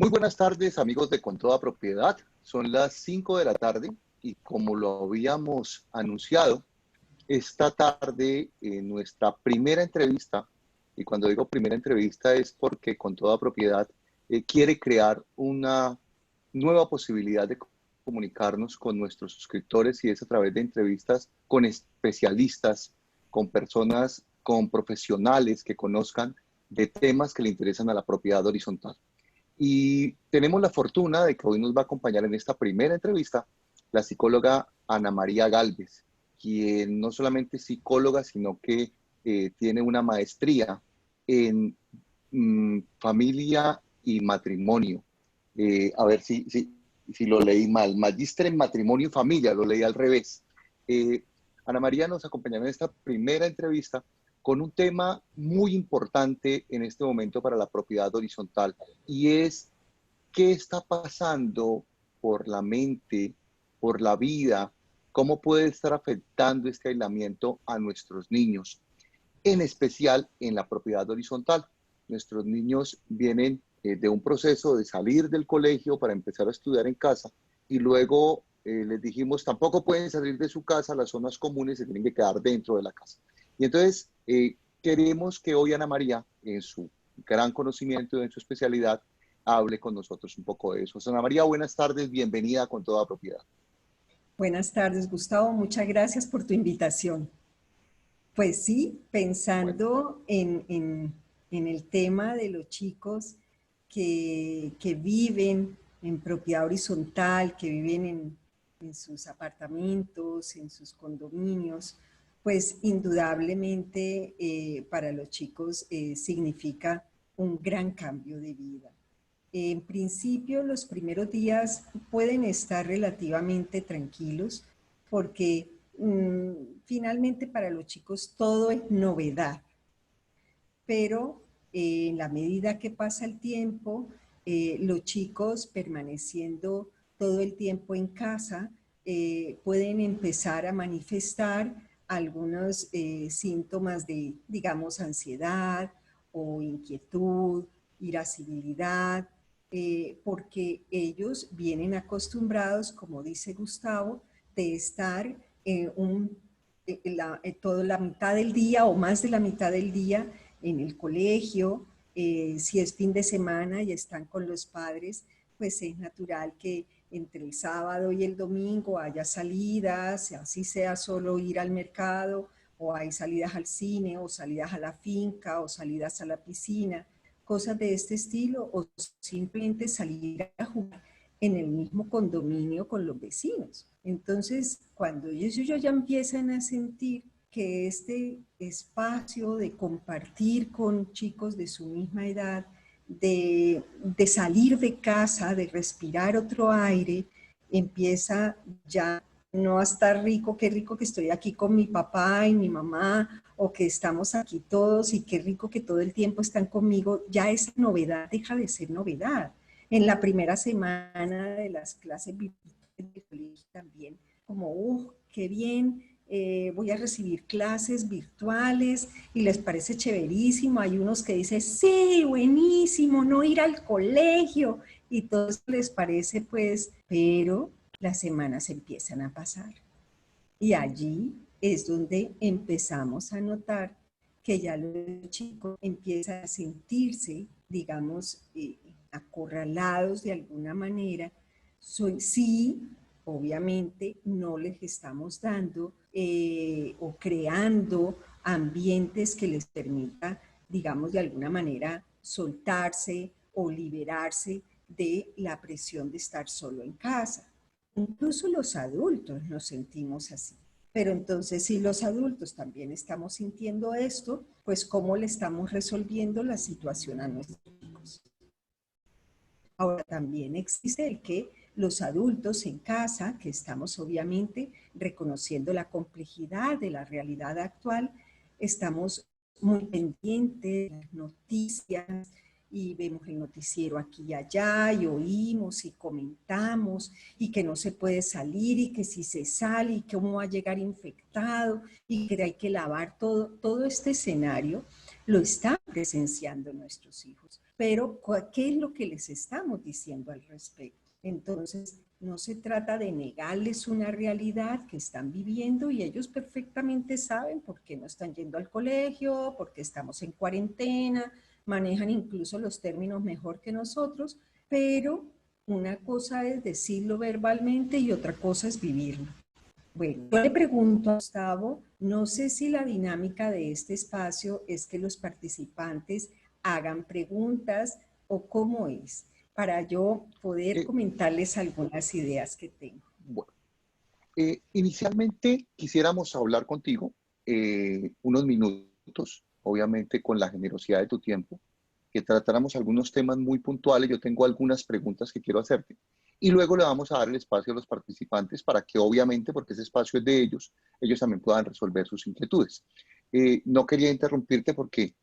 Muy buenas tardes, amigos de Con Toda Propiedad. Son las 5 de la tarde y como lo habíamos anunciado, esta tarde en nuestra primera entrevista, y cuando digo primera entrevista es porque Con Toda Propiedad quiere crear una nueva posibilidad de comunicarnos con nuestros suscriptores, y es a través de entrevistas con especialistas, con personas, con profesionales que conozcan de temas que le interesan a la propiedad horizontal. Y tenemos la fortuna de que hoy nos va a acompañar en esta primera entrevista la psicóloga Ana María Gálvez, quien no solamente es psicóloga, sino que tiene una maestría en familia y matrimonio. A ver si lo leí mal. Magíster en matrimonio y familia, lo leí al revés. Ana María nos acompañará en esta primera entrevista con un tema muy importante en este momento para la propiedad horizontal, y es qué está pasando por la mente, por la vida, cómo puede estar afectando este aislamiento a nuestros niños, en especial en la propiedad horizontal. Nuestros niños vienen de un proceso de salir del colegio para empezar a estudiar en casa, y luego les dijimos tampoco pueden salir de su casa, las zonas comunes se tienen que quedar dentro de la casa. Y entonces queremos que hoy Ana María, en su gran conocimiento, en su especialidad, hable con nosotros un poco de eso. Ana María, buenas tardes, bienvenida Con Toda Propiedad. Buenas tardes, Gustavo, muchas gracias por tu invitación. Pues sí, Bueno, pensando en el tema de los chicos que viven en propiedad horizontal, que viven en sus apartamentos, en sus condominios, pues indudablemente para los chicos significa un gran cambio de vida. En principio, los primeros días pueden estar relativamente tranquilos porque finalmente para los chicos todo es novedad, pero en la medida que pasa el tiempo, los chicos permaneciendo todo el tiempo en casa pueden empezar a manifestar algunos síntomas de, digamos, ansiedad o inquietud, irascibilidad, porque ellos vienen acostumbrados, como dice Gustavo, de estar toda la mitad del día o más de la mitad del día en el colegio. Si es fin de semana y están con los padres, pues es natural que entre el sábado y el domingo haya salidas, así sea solo ir al mercado, o hay salidas al cine, o salidas a la finca, o salidas a la piscina, cosas de este estilo, o simplemente salir a jugar en el mismo condominio con los vecinos. Entonces, cuando ellos ya empiezan a sentir que este espacio de compartir con chicos de su misma edad, de salir de casa, de respirar otro aire, empieza ya no a estar rico, qué rico que estoy aquí con mi papá y mi mamá, o que estamos aquí todos y qué rico que todo el tiempo están conmigo, ya esa novedad deja de ser novedad. En la primera semana de las clases virtuales del colegio también, como, qué bien, voy a recibir clases virtuales y les parece chéverísimo. Hay unos que dicen, sí, buenísimo, no ir al colegio, y todo eso les parece pues, pero las semanas empiezan a pasar. Y allí es donde empezamos a notar que ya los chicos empiezan a sentirse, digamos, acorralados de alguna manera. Sí, obviamente no les estamos dando o creando ambientes que les permita, digamos, de alguna manera soltarse o liberarse de la presión de estar solo en casa. Incluso los adultos nos sentimos así. Pero entonces, si los adultos también estamos sintiendo esto, pues ¿cómo le estamos resolviendo la situación a nuestros hijos? Ahora también existe el que los adultos en casa, que estamos obviamente reconociendo la complejidad de la realidad actual, estamos muy pendientes de las noticias y vemos el noticiero aquí y allá y oímos y comentamos y que no se puede salir y que si se sale y cómo va a llegar infectado y que hay que lavar todo este escenario, lo están presenciando nuestros hijos. Pero, ¿qué es lo que les estamos diciendo al respecto? Entonces, no se trata de negarles una realidad que están viviendo y ellos perfectamente saben por qué no están yendo al colegio, por qué estamos en cuarentena, manejan incluso los términos mejor que nosotros, pero una cosa es decirlo verbalmente y otra cosa es vivirlo. Bueno, yo le pregunto a Gustavo, no sé si la dinámica de este espacio es que los participantes hagan preguntas o cómo es, para yo poder Eh, comentarles algunas ideas que tengo. bueno, inicialmente quisiéramos hablar contigo unos minutos, obviamente con la generosidad de tu tiempo, que tratáramos algunos temas muy puntuales. Yo tengo algunas preguntas que quiero hacerte. Y luego le vamos a dar el espacio a los participantes para que obviamente, porque ese espacio es de ellos, ellos también puedan resolver sus inquietudes. No quería interrumpirte porque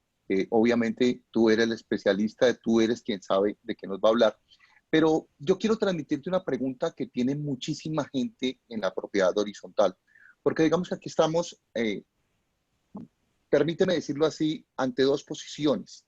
obviamente tú eres el especialista, tú eres quien sabe de qué nos va a hablar. Pero yo quiero transmitirte una pregunta que tiene muchísima gente en la propiedad horizontal. Porque digamos que aquí estamos, permíteme decirlo así, ante dos posiciones.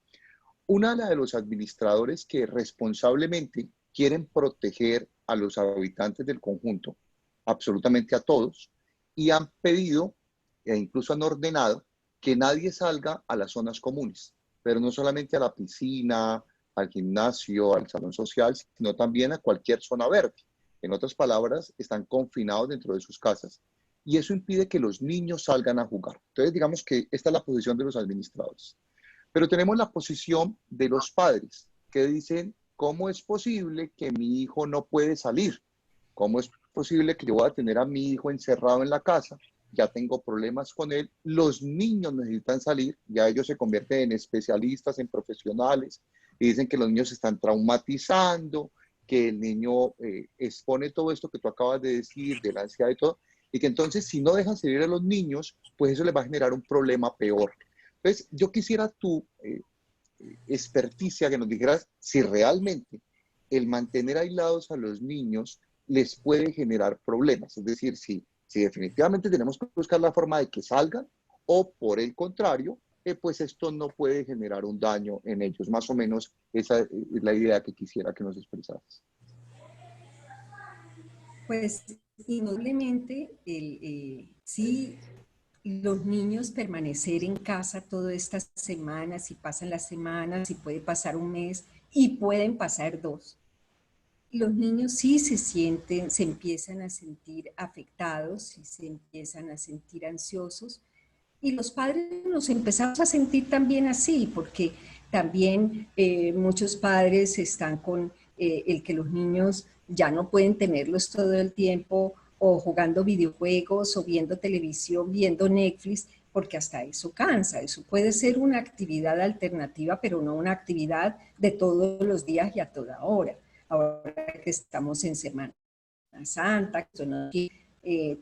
Una, la de los administradores que responsablemente quieren proteger a los habitantes del conjunto, absolutamente a todos, y han pedido e incluso han ordenado que nadie salga a las zonas comunes, pero no solamente a la piscina, al gimnasio, al salón social, sino también a cualquier zona verde. En otras palabras, están confinados dentro de sus casas. Y eso impide que los niños salgan a jugar. Entonces, digamos que esta es la posición de los administradores. Pero tenemos la posición de los padres que dicen, ¿cómo es posible que mi hijo no puede salir? ¿Cómo es posible que yo voy a tener a mi hijo encerrado en la casa? Ya tengo problemas con él. Los niños necesitan salir, ya ellos se convierten en especialistas, en profesionales, y dicen que los niños se están traumatizando, que el niño expone todo esto que tú acabas de decir, de la ansiedad y todo, y que entonces si no dejan salir a los niños, pues eso les va a generar un problema peor. Entonces, yo quisiera tu experticia que nos dijeras si realmente el mantener aislados a los niños les puede generar problemas. Es decir, si definitivamente tenemos que buscar la forma de que salgan o por el contrario, pues esto no puede generar un daño en ellos. Más o menos esa es la idea que quisiera que nos expresaras. Pues indudablemente, sí, los niños permanecer en casa todas estas semanas, y pasan las semanas, y puede pasar un mes, y pueden pasar dos. Los niños sí se sienten, se empiezan a sentir afectados, y se empiezan a sentir ansiosos, y los padres nos empezamos a sentir también así, porque también muchos padres están con el que los niños ya no pueden tenerlos todo el tiempo o jugando videojuegos o viendo televisión, viendo Netflix, porque hasta eso cansa. Eso puede ser una actividad alternativa, pero no una actividad de todos los días y a toda hora. Ahora que estamos en Semana Santa, que son aquí,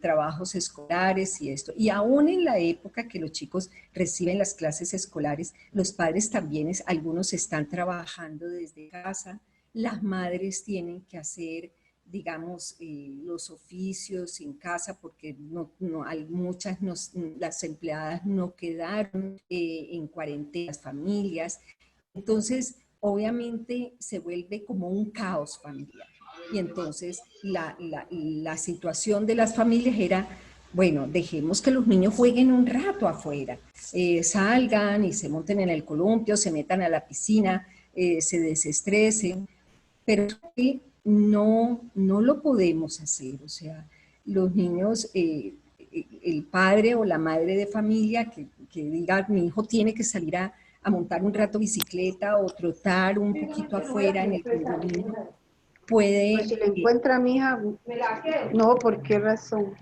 trabajos escolares y esto. Y aún en la época que los chicos reciben las clases escolares, los padres también, algunos están trabajando desde casa, las madres tienen que hacer, digamos, los oficios en casa porque hay muchas, las empleadas no quedaron en cuarentena, las familias. Entonces, obviamente se vuelve como un caos familiar. Y entonces la situación de las familias era, bueno, dejemos que los niños jueguen un rato afuera, salgan y se monten en el columpio, se metan a la piscina, se desestresen, pero no lo podemos hacer. O sea, los niños, el padre o la madre de familia que diga, mi hijo tiene que salir a montar un rato bicicleta o trotar un poquito afuera en el condominio, Pues puede, si le encuentra a mi hija, no, ¿por qué razón?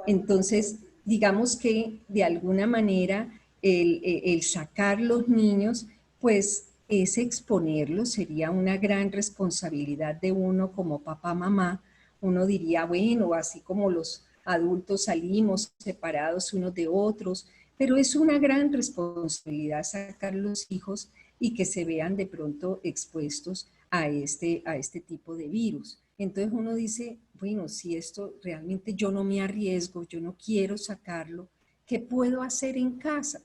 entonces, digamos que de alguna manera el sacar los niños, pues es exponerlos, sería una gran responsabilidad de uno como papá, mamá. Uno diría, bueno, así como los adultos salimos separados unos de otros, pero es una gran responsabilidad sacar los hijos y que se vean de pronto expuestos a este tipo de virus. Entonces uno dice, bueno, si esto realmente yo no me arriesgo, yo no quiero sacarlo, ¿qué puedo hacer en casa?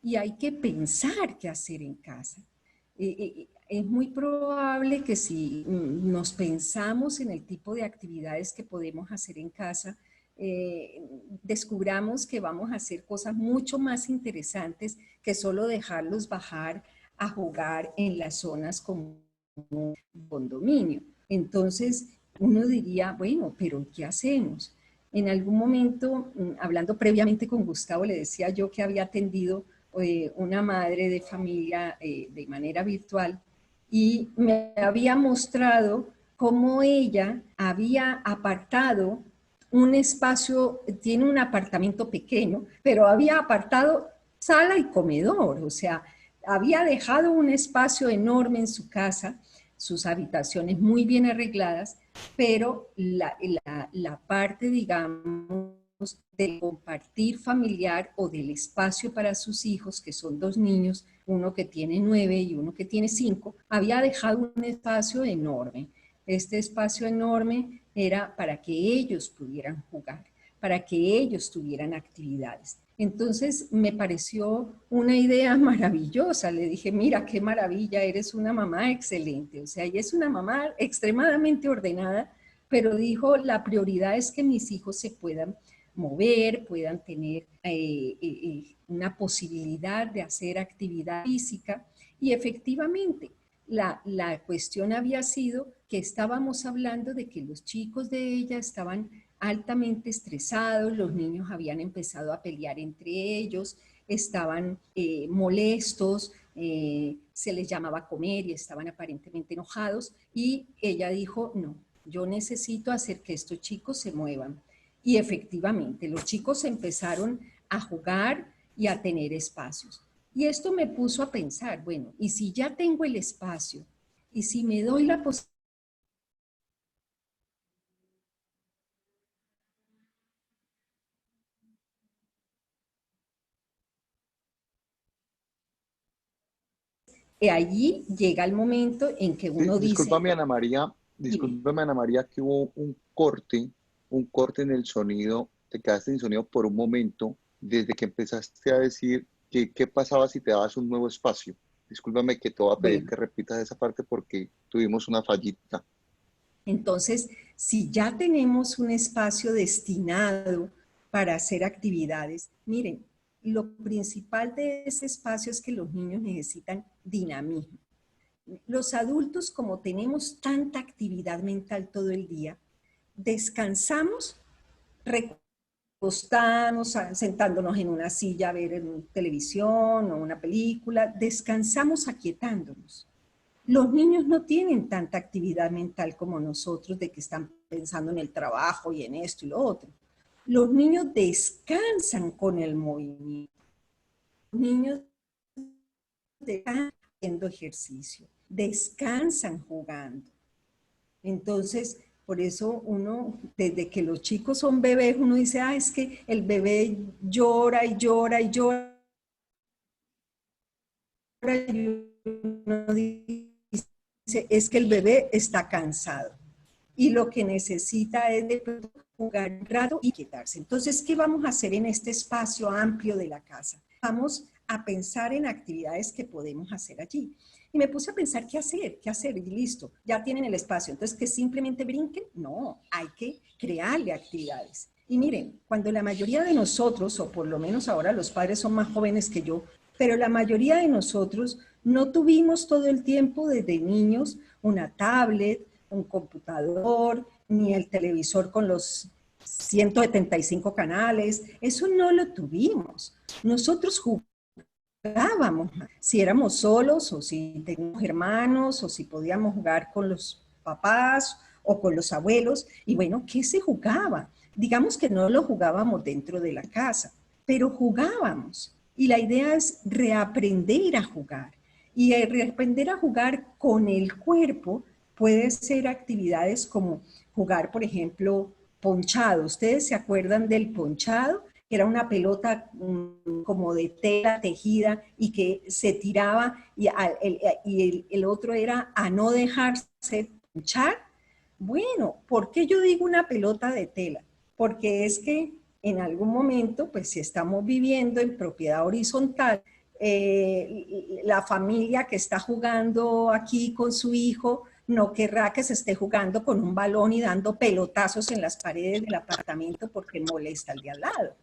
y hay que pensar qué hacer en casa. Es muy probable que si nos pensamos en el tipo de actividades que podemos hacer en casa, descubramos que vamos a hacer cosas mucho más interesantes que solo dejarlos bajar a jugar en las zonas como condominio. Entonces, uno diría, bueno, pero ¿qué hacemos? En algún momento, hablando previamente con Gustavo, le decía yo que había atendido una madre de familia de manera virtual y me había mostrado cómo ella había apartado un espacio, tiene un apartamento pequeño, pero había apartado sala y comedor, o sea, había dejado un espacio enorme en su casa, sus habitaciones muy bien arregladas, pero la parte, digamos, del compartir familiar o del espacio para sus hijos, que son dos niños, uno que tiene 9 y uno que tiene 5, había dejado un espacio enorme. Este espacio enorme era para que ellos pudieran jugar, para que ellos tuvieran actividades. Entonces me pareció una idea maravillosa. Le dije, mira, qué maravilla, eres una mamá excelente. O sea, ella es una mamá extremadamente ordenada, pero dijo, la prioridad es que mis hijos se puedan mover, puedan tener una posibilidad de hacer actividad física. Y efectivamente, la cuestión había sido que estábamos hablando de que los chicos de ella estaban altamente estresados, los niños habían empezado a pelear entre ellos, estaban molestos, se les llamaba a comer y estaban aparentemente enojados, y ella dijo, no, yo necesito hacer que estos chicos se muevan. Y efectivamente, los chicos empezaron a jugar y a tener espacios. Y esto me puso a pensar, bueno, y si ya tengo el espacio, y si me doy la posibilidad allí llega el momento en que Sí, uno dice, dime, discúlpame Ana María, que hubo un corte en el sonido, te quedaste sin sonido por un momento, desde que empezaste a decir que qué pasaba si te dabas un nuevo espacio. Discúlpame que te voy a pedir bueno, que repitas esa parte porque tuvimos una fallita. entonces, si ya tenemos un espacio destinado para hacer actividades, miren, lo principal de ese espacio es que los niños necesitan dinamismo. Los adultos, como tenemos tanta actividad mental todo el día, descansamos recostamos, sentándonos en una silla a ver televisión o una película, descansamos aquietándonos. Los niños no tienen tanta actividad mental como nosotros de que están pensando en el trabajo y en esto y lo otro. Los niños descansan con el movimiento. Los niños descansan haciendo ejercicio, descansan jugando. Entonces, por eso uno, desde que los chicos son bebés, uno dice, ah, es que el bebé llora y llora y llora. Y uno dice, es que el bebé está cansado. Y lo que necesita es de jugar un rato y quietarse. Entonces, ¿qué vamos a hacer en este espacio amplio de la casa? Vamos a pensar en actividades que podemos hacer allí. Y me puse a pensar qué hacer, y listo, ya tienen el espacio. Entonces, ¿que simplemente brinquen? No, hay que crearle actividades. Y miren, cuando la mayoría de nosotros, o por lo menos ahora los padres son más jóvenes que yo, pero la mayoría de nosotros no tuvimos todo el tiempo desde niños una tablet, un computador, ni el televisor con los 175 canales. Eso no lo tuvimos. Nosotros jugábamos, si éramos solos o si teníamos hermanos o si podíamos jugar con los papás o con los abuelos. Y bueno, ¿qué se jugaba? Digamos que no lo jugábamos dentro de la casa, pero jugábamos. Y la idea es reaprender a jugar. Y reaprender a jugar con el cuerpo puede ser actividades como jugar, por ejemplo, ponchado. ¿Ustedes se acuerdan del ponchado? Era una pelota como de tela tejida y que se tiraba y el otro era a no dejarse ponchar. Bueno, ¿por qué yo digo una pelota de tela? Porque es que en algún momento, pues si estamos viviendo en propiedad horizontal, la familia que está jugando aquí con su hijo no querrá que se esté jugando con un balón y dando pelotazos en las paredes del apartamento porque molesta al de al lado.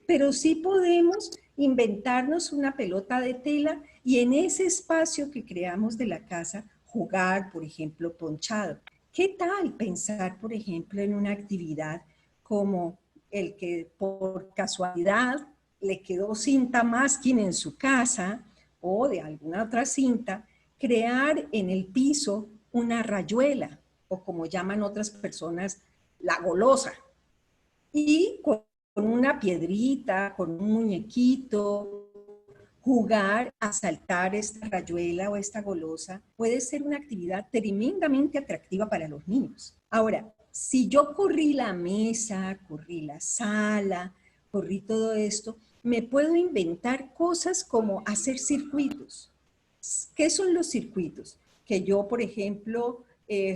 Pero sí podemos inventarnos una pelota de tela y en ese espacio que creamos de la casa jugar, por ejemplo, ponchado. ¿Qué tal pensar, por ejemplo, en una actividad como el que por casualidad le quedó cinta masking en su casa o de alguna otra cinta, crear en el piso una rayuela o como llaman otras personas, la golosa? Y con una piedrita, con un muñequito, jugar a saltar esta rayuela o esta golosa puede ser una actividad tremendamente atractiva para los niños. Ahora, si yo corrí la mesa, corrí la sala, corrí todo esto, me puedo inventar cosas como hacer circuitos. ¿Qué son los circuitos? Que yo, por ejemplo,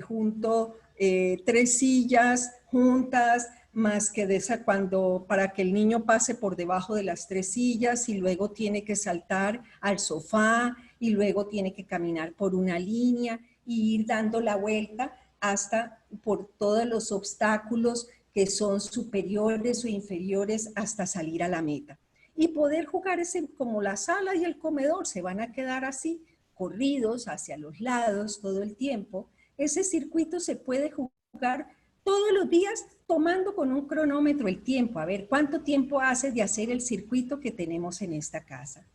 junto 3 sillas juntas, más que de esa cuando para que el niño pase por debajo de las 3 sillas y luego tiene que saltar al sofá y luego tiene que caminar por una línea y ir dando la vuelta hasta por todos los obstáculos que son superiores o inferiores hasta salir a la meta. Y poder jugar ese, como la sala y el comedor se van a quedar así, corridos hacia los lados todo el tiempo, ese circuito se puede jugar todos los días tomando con un cronómetro el tiempo, a ver cuánto tiempo hace de hacer el circuito que tenemos en esta casa.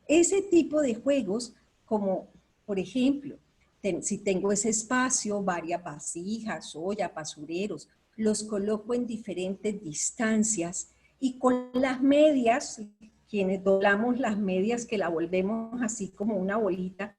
Ese tipo de juegos, como por ejemplo, si tengo ese espacio, varias vasijas, ollas, basureros, los coloco en diferentes distancias y con las medias, quienes doblamos las medias que la volvemos así como una bolita,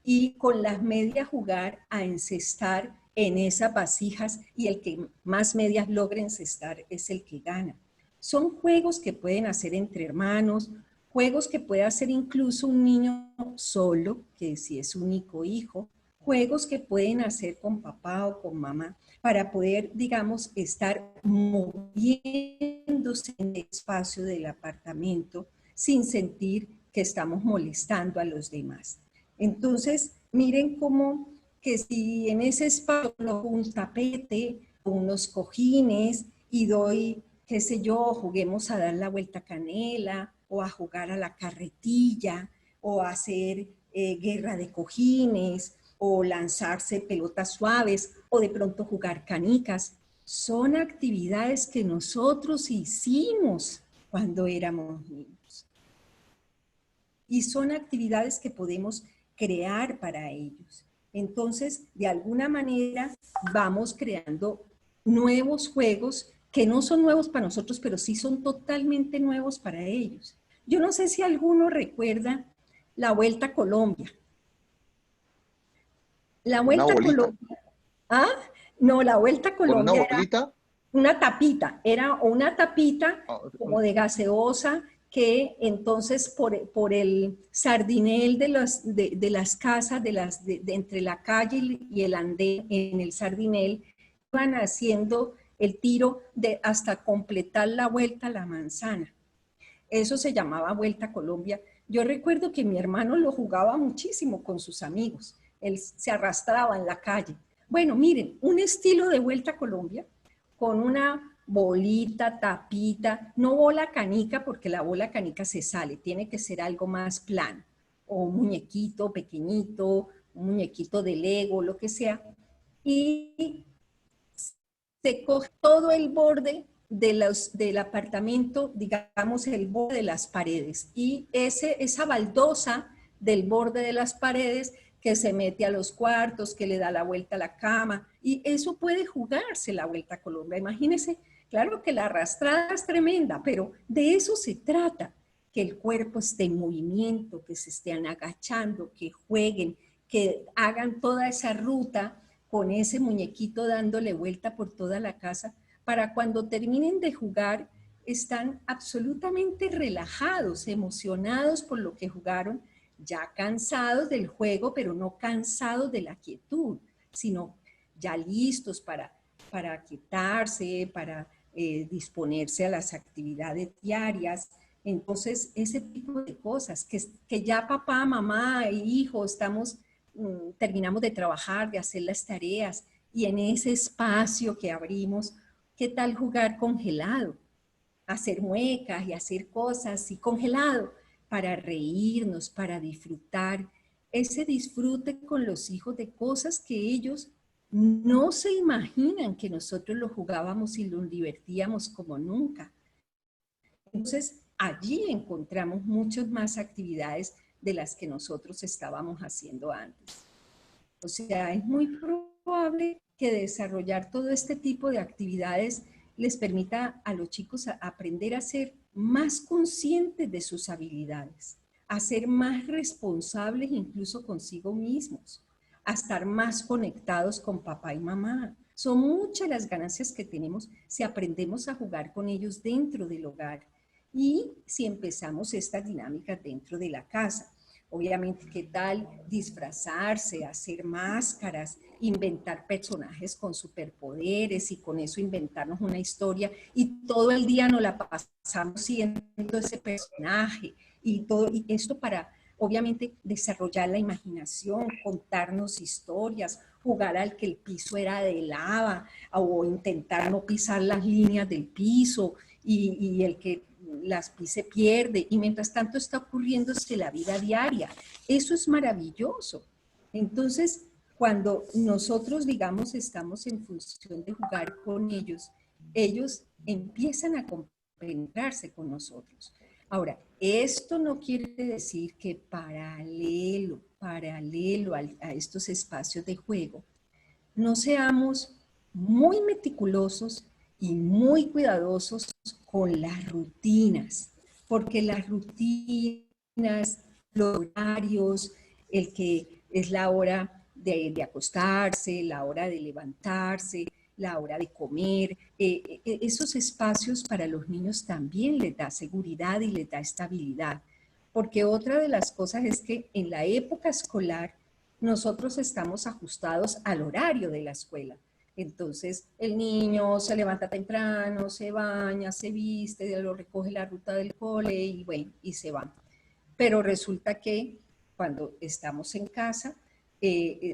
y con las medias jugar a encestar en esas vasijas y el que más medias logre encestar es el que gana. Son juegos que pueden hacer entre hermanos, juegos que puede hacer incluso un niño solo, que si es único hijo, juegos que pueden hacer con papá o con mamá para poder, digamos, estar moviéndose en el espacio del apartamento sin sentir que estamos molestando a los demás. Entonces, miren cómo que si en ese espacio coloco un tapete, unos cojines y doy, qué sé yo, juguemos a dar la vuelta canela o a jugar a la carretilla o a hacer guerra de cojines o lanzarse pelotas suaves o de pronto jugar canicas. Son actividades que nosotros hicimos cuando éramos niños. Y son actividades que podemos crear para ellos. Entonces, de alguna manera, vamos creando nuevos juegos que no son nuevos para nosotros, pero sí son totalmente nuevos para ellos. Yo no sé si alguno recuerda la Vuelta a Colombia. La Vuelta a Colombia. ¿Ah? No, la Vuelta a Colombia. ¿Con una bolita? Era una tapita, era una tapita como de gaseosa que entonces por el sardinel de las casas, entre la calle y el andén en el sardinel, iban haciendo el tiro hasta completar la vuelta a la manzana. Eso se llamaba Vuelta a Colombia. Yo recuerdo que mi hermano lo jugaba muchísimo con sus amigos. Él se arrastraba en la calle. Bueno, miren, un estilo de Vuelta a Colombia con una bolita, tapita, no bola canica porque la bola canica se sale, tiene que ser algo más plano, o un muñequito pequeñito, un muñequito de Lego, lo que sea, y se coge todo el borde del apartamento, digamos el borde de las paredes, y esa baldosa del borde de las paredes que se mete a los cuartos, que le da la vuelta a la cama, y eso puede jugarse la Vuelta a Colombia. Imagínense, claro que la arrastrada es tremenda, pero de eso se trata, que el cuerpo esté en movimiento, que se estén agachando, que jueguen, que hagan toda esa ruta con ese muñequito dándole vuelta por toda la casa, para cuando terminen de jugar, están absolutamente relajados, emocionados por lo que jugaron, ya cansados del juego, pero no cansados de la quietud, sino ya listos para quietarse, para disponerse a las actividades diarias, Entonces, ese tipo de cosas, que ya papá, mamá e hijo estamos, terminamos de trabajar, de hacer las tareas, y en ese espacio que abrimos, ¿qué tal jugar congelado? Hacer muecas y hacer cosas y congelado para reírnos, para disfrutar. Ese disfrute con los hijos de cosas que ellos no se imaginan que nosotros lo jugábamos y lo divertíamos como nunca. Entonces, allí encontramos muchas más actividades de las que nosotros estábamos haciendo antes. O sea, es muy probable que desarrollar todo este tipo de actividades les permita a los chicos aprender a ser más conscientes de sus habilidades, a ser más responsables incluso consigo mismos, a estar más conectados con papá y mamá. Son muchas las ganancias que tenemos si aprendemos a jugar con ellos dentro del hogar y si empezamos estas dinámicas dentro de la casa. Obviamente, ¿qué tal disfrazarse, hacer máscaras, inventar personajes con superpoderes y con eso inventarnos una historia y todo el día nos la pasamos siendo ese personaje y todo y esto para obviamente desarrollar la imaginación, contarnos historias, jugar al que el piso era de lava o intentar no pisar las líneas del piso y el que las pise pierde, y mientras tanto está ocurriéndose la vida diaria. Eso es maravilloso. Entonces, cuando nosotros, digamos, estamos en función de jugar con ellos, ellos empiezan a compenetrarse con nosotros. Ahora, esto no quiere decir que paralelo a estos espacios de juego, no seamos muy meticulosos y muy cuidadosos con las rutinas, porque las rutinas, los horarios, el que es la hora de acostarse, la hora de levantarse, la hora de comer, esos espacios para los niños también les da seguridad y les da estabilidad. Porque otra de las cosas es que en la época escolar nosotros estamos ajustados al horario de la escuela. Entonces, el niño se levanta temprano, se baña, se viste, lo recoge la ruta del cole y bueno, y se va. Pero resulta que cuando estamos en casa,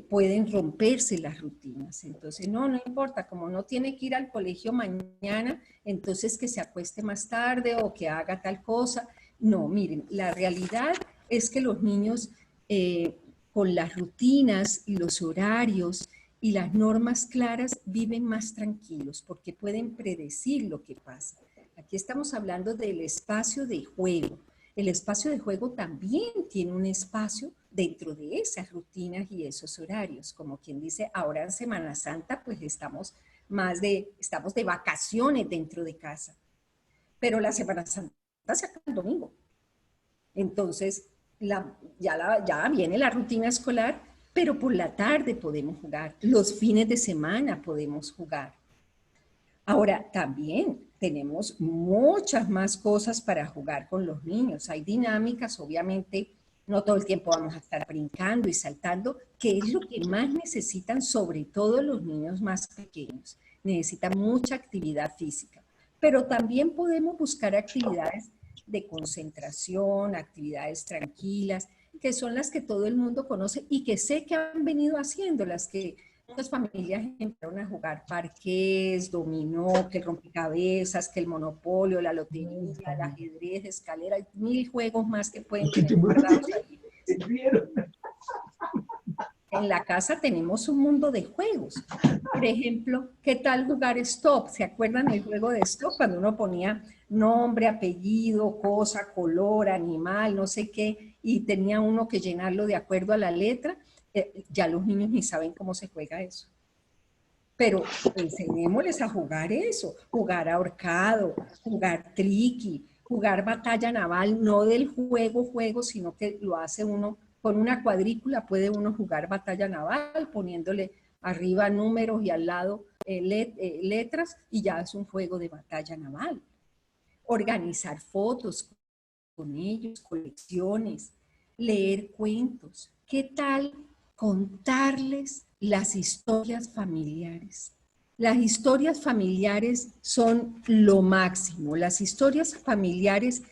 pueden romperse las rutinas. Entonces, no importa, como no tiene que ir al colegio mañana, entonces que se acueste más tarde o que haga tal cosa. No, miren, la realidad es que los niños con las rutinas y los horarios y las normas claras viven más tranquilos porque pueden predecir lo que pasa. Aquí estamos hablando del espacio de juego. El espacio de juego también tiene un espacio dentro de esas rutinas y esos horarios. Como quien dice, ahora en Semana Santa, pues estamos de vacaciones dentro de casa. Pero la Semana Santa se acaba el domingo. Entonces, ya viene la rutina escolar, pero por la tarde podemos jugar. Los fines de semana podemos jugar. Ahora, también tenemos muchas más cosas para jugar con los niños. Hay dinámicas, obviamente, no todo el tiempo vamos a estar brincando y saltando, que es lo que más necesitan, sobre todo los niños más pequeños. Necesitan mucha actividad física. Pero también podemos buscar actividades de concentración, actividades tranquilas, que son las que todo el mundo conoce y que sé que han venido haciendo, las que muchas familias empezaron a jugar parqués, dominó, que el rompecabezas, que el monopolio, la lotería, el ajedrez, escalera, hay 1000 juegos más que pueden tener guardados ahí. En la casa tenemos un mundo de juegos. Por ejemplo, ¿qué tal jugar stop? ¿Se acuerdan del juego de stop? Cuando uno ponía nombre, apellido, cosa, color, animal, no sé qué, y tenía uno que llenarlo de acuerdo a la letra. Ya los niños ni saben cómo se juega eso. Pero enseñémosles a jugar eso, jugar ahorcado, jugar triqui, jugar batalla naval, no del juego, sino que lo hace uno con una cuadrícula, puede uno jugar batalla naval poniéndole arriba números y al lado letras y ya es un juego de batalla naval. Organizar fotos con ellos, colecciones, leer cuentos. ¿Qué tal contarles las historias familiares? Las historias familiares son lo máximo. Las historias familiares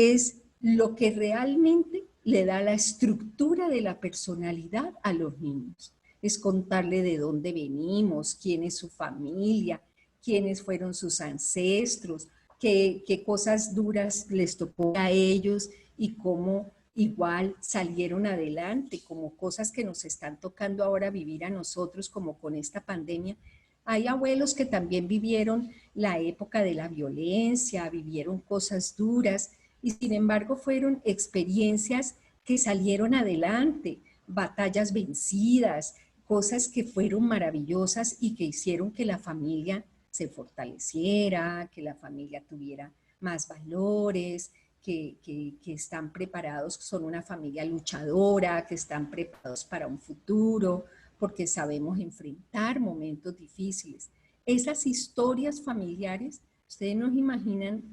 es lo que realmente le da la estructura de la personalidad a los niños. Es contarle de dónde venimos, quién es su familia, quiénes fueron sus ancestros, qué cosas duras les tocó a ellos y cómo igual salieron adelante, como cosas que nos están tocando ahora vivir a nosotros, como con esta pandemia. Hay abuelos que también vivieron la época de la violencia, vivieron cosas duras y sin embargo fueron experiencias que salieron adelante, batallas vencidas, cosas que fueron maravillosas y que hicieron que la familia se fortaleciera, que la familia tuviera más valores, que están preparados, son una familia luchadora, que están preparados para un futuro, porque sabemos enfrentar momentos difíciles. Esas historias familiares, ustedes nos imaginan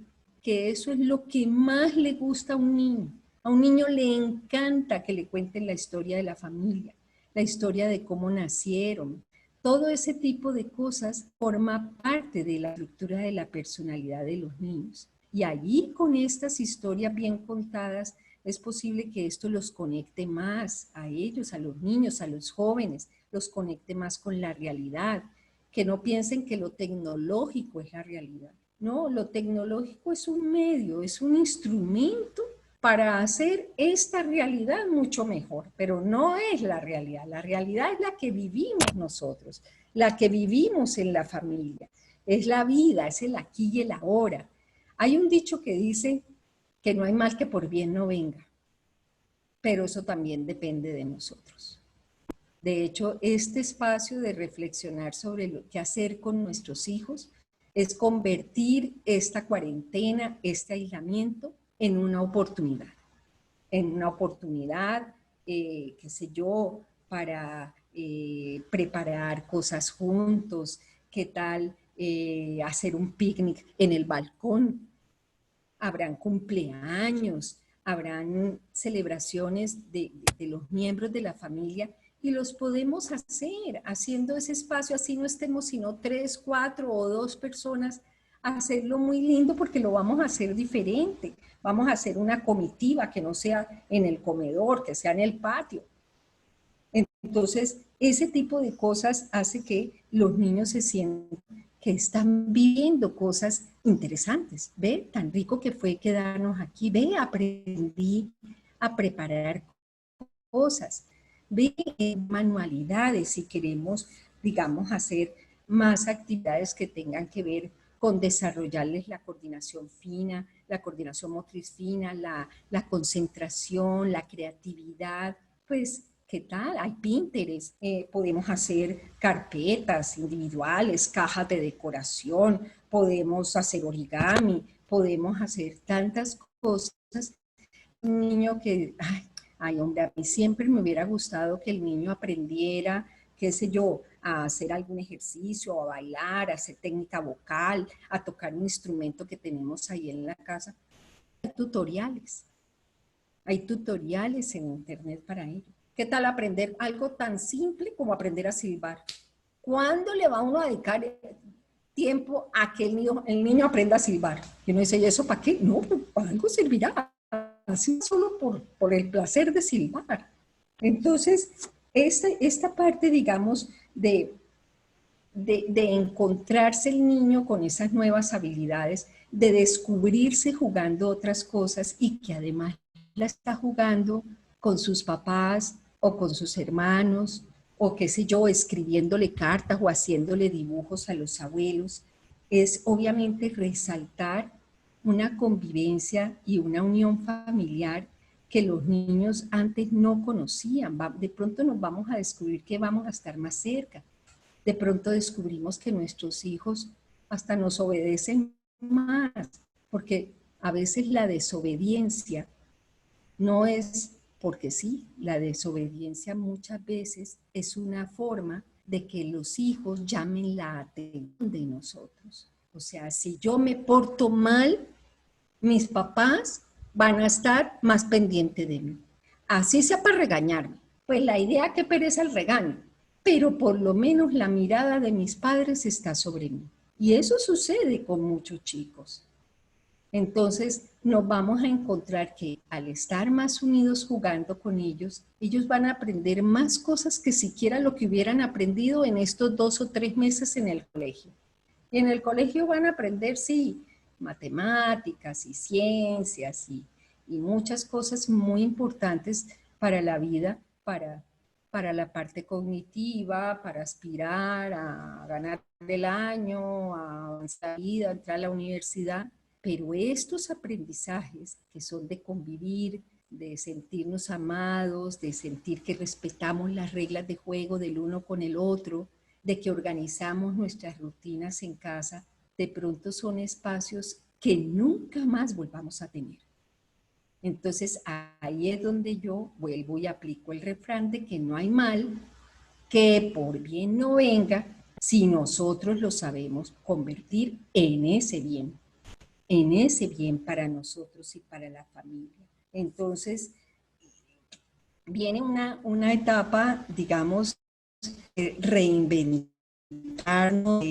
que eso es lo que más le gusta a un niño. A un niño le encanta que le cuenten la historia de la familia, la historia de cómo nacieron. Todo ese tipo de cosas forma parte de la estructura de la personalidad de los niños. Y allí con estas historias bien contadas es posible que esto los conecte más a ellos, a los niños, a los jóvenes, los conecte más con la realidad, que no piensen que lo tecnológico es la realidad. No, lo tecnológico es un medio, es un instrumento para hacer esta realidad mucho mejor, pero no es la realidad es la que vivimos nosotros, la que vivimos en la familia, es la vida, es el aquí y el ahora. Hay un dicho que dice que no hay mal que por bien no venga, pero eso también depende de nosotros. De hecho, este espacio de reflexionar sobre lo que hacer con nuestros hijos es convertir esta cuarentena, este aislamiento, en una oportunidad. En una oportunidad, qué sé yo, para preparar cosas juntos, qué tal hacer un picnic en el balcón. Habrán cumpleaños, habrán celebraciones de los miembros de la familia y los podemos hacer haciendo ese espacio, así no estemos sino 3, 4 o 2 personas, hacerlo muy lindo porque lo vamos a hacer diferente. Vamos a hacer una comitiva que no sea en el comedor, que sea en el patio. Entonces, ese tipo de cosas hace que los niños se sientan que están viviendo cosas interesantes. Ve, tan rico que fue quedarnos aquí. Ve, aprendí a preparar cosas. Ve, manualidades si queremos, digamos, hacer más actividades que tengan que ver con desarrollarles la coordinación fina, la coordinación motriz fina, la concentración, la creatividad, pues ¿qué tal? Hay Pinterest, podemos hacer carpetas individuales, cajas de decoración, podemos hacer origami, podemos hacer tantas cosas. Un niño que, ay, hombre, a mí siempre me hubiera gustado que el niño aprendiera, qué sé yo, a hacer algún ejercicio, a bailar, a hacer técnica vocal, a tocar un instrumento que tenemos ahí en la casa. Hay tutoriales en internet para ello. ¿Qué tal aprender algo tan simple como aprender a silbar? ¿Cuándo le va uno a dedicar tiempo a que el niño aprenda a silbar? Y uno dice, ¿y eso para qué? No, pues para algo servirá. Así solo por el placer de silbar. Entonces, esta parte, digamos, de encontrarse el niño con esas nuevas habilidades, de descubrirse jugando otras cosas y que además la está jugando con sus papás o con sus hermanos o qué sé yo, escribiéndole cartas o haciéndole dibujos a los abuelos, es obviamente resaltar una convivencia y una unión familiar que los niños antes no conocían. De pronto nos vamos a descubrir que vamos a estar más cerca. De pronto descubrimos que nuestros hijos hasta nos obedecen más, porque a veces la desobediencia no es porque sí, la desobediencia muchas veces es una forma de que los hijos llamen la atención de nosotros. O sea, si yo me porto mal, mis papás van a estar más pendientes de mí. Así sea para regañarme. Pues la idea que pereza el regaño, pero por lo menos la mirada de mis padres está sobre mí. Y eso sucede con muchos chicos. Entonces nos vamos a encontrar que al estar más unidos jugando con ellos van a aprender más cosas que siquiera lo que hubieran aprendido en estos 2 o 3 meses en el colegio. Y en el colegio van a aprender, sí, matemáticas y ciencias y muchas cosas muy importantes para la vida, para la parte cognitiva, para aspirar a ganar el año, a avanzar la vida, a entrar a la universidad. Pero estos aprendizajes que son de convivir, de sentirnos amados, de sentir que respetamos las reglas de juego del uno con el otro, de que organizamos nuestras rutinas en casa, de pronto son espacios que nunca más volvamos a tener. Entonces ahí es donde yo vuelvo y aplico el refrán de que no hay mal que por bien no venga si nosotros lo sabemos convertir en ese bien para nosotros y para la familia. Entonces viene una etapa, digamos, reinventarnos,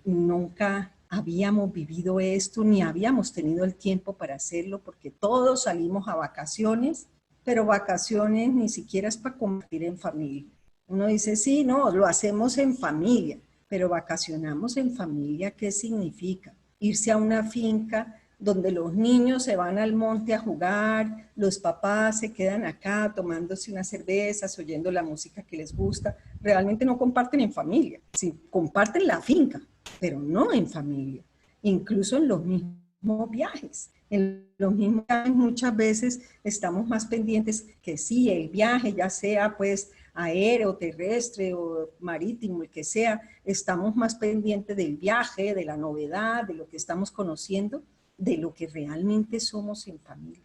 nunca habíamos vivido esto, ni habíamos tenido el tiempo para hacerlo, porque todos salimos a vacaciones, pero vacaciones ni siquiera es para compartir en familia. Uno dice, sí, no, lo hacemos en familia, pero vacacionamos en familia, ¿qué significa? Irse a una finca donde los niños se van al monte a jugar, los papás se quedan acá tomándose unas cervezas, oyendo la música que les gusta. Realmente no comparten en familia, sí, comparten la finca, pero no en familia. Incluso en los mismos viajes. En los mismos viajes muchas veces estamos más pendientes que sí, el viaje, ya sea pues aéreo, terrestre o marítimo, el que sea, estamos más pendientes del viaje, de la novedad, de lo que estamos conociendo, de lo que realmente somos en familia.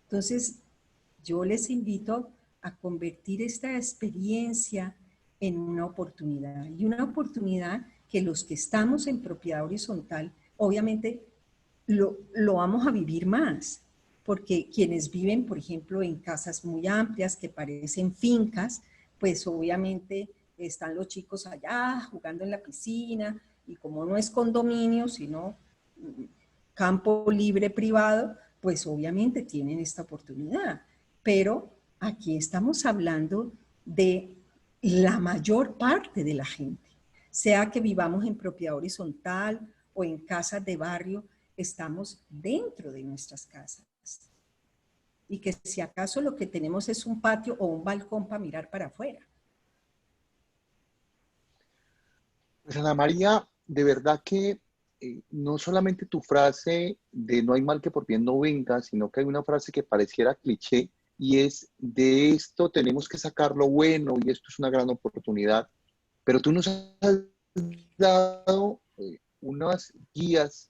Entonces, yo les invito a convertir esta experiencia en una oportunidad, y una oportunidad que los que estamos en propiedad horizontal, obviamente lo vamos a vivir más, porque quienes viven, por ejemplo, en casas muy amplias que parecen fincas, pues obviamente están los chicos allá jugando en la piscina, y como no es condominio, sino campo libre privado, pues obviamente tienen esta oportunidad. Pero aquí estamos hablando de la mayor parte de la gente, sea que vivamos en propiedad horizontal o en casas de barrio, estamos dentro de nuestras casas. Y que si acaso lo que tenemos es un patio o un balcón para mirar para afuera. Pues Ana María, de verdad que no solamente tu frase de no hay mal que por bien no venga, sino que hay una frase que pareciera cliché y es de esto tenemos que sacar lo bueno y esto es una gran oportunidad, pero tú nos has dado unas guías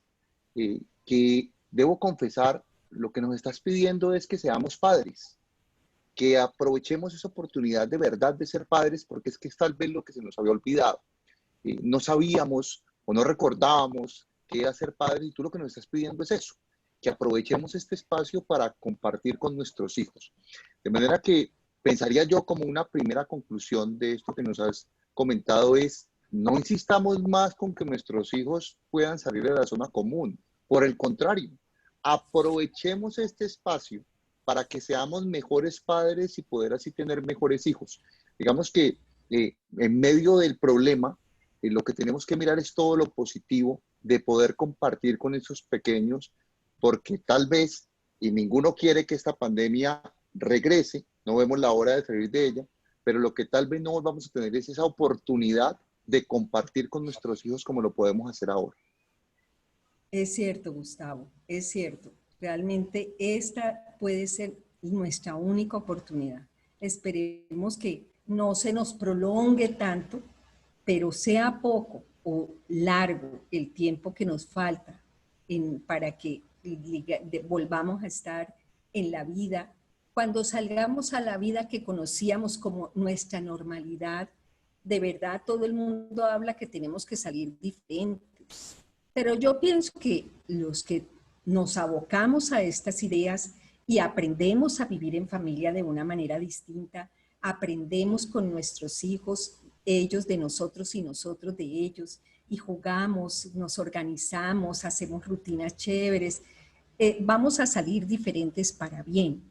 que debo confesar, lo que nos estás pidiendo es que seamos padres, que aprovechemos esa oportunidad de verdad de ser padres, porque es que es tal vez lo que se nos había olvidado. No sabíamos o no recordábamos qué era ser padres y tú lo que nos estás pidiendo es eso, que aprovechemos este espacio para compartir con nuestros hijos. De manera que pensaría yo como una primera conclusión de esto que nos has comentado es, no insistamos más con que nuestros hijos puedan salir de la zona común. Por el contrario, aprovechemos este espacio para que seamos mejores padres y poder así tener mejores hijos. Digamos que en medio del problema, lo que tenemos que mirar es todo lo positivo de poder compartir con esos pequeños, porque tal vez, y ninguno quiere que esta pandemia regrese, no vemos la hora de salir de ella, pero lo que tal vez no vamos a tener es esa oportunidad de compartir con nuestros hijos como lo podemos hacer ahora. Es cierto, Gustavo, es cierto. Realmente esta puede ser nuestra única oportunidad. Esperemos que no se nos prolongue tanto, pero sea poco o largo el tiempo que nos falta para que volvamos a estar en la vida. Cuando salgamos a la vida que conocíamos como nuestra normalidad, de verdad todo el mundo habla que tenemos que salir diferentes. Pero yo pienso que los que nos abocamos a estas ideas y aprendemos a vivir en familia de una manera distinta, aprendemos con nuestros hijos, ellos de nosotros y nosotros de ellos, y jugamos, nos organizamos, hacemos rutinas chéveres, vamos a salir diferentes para bien.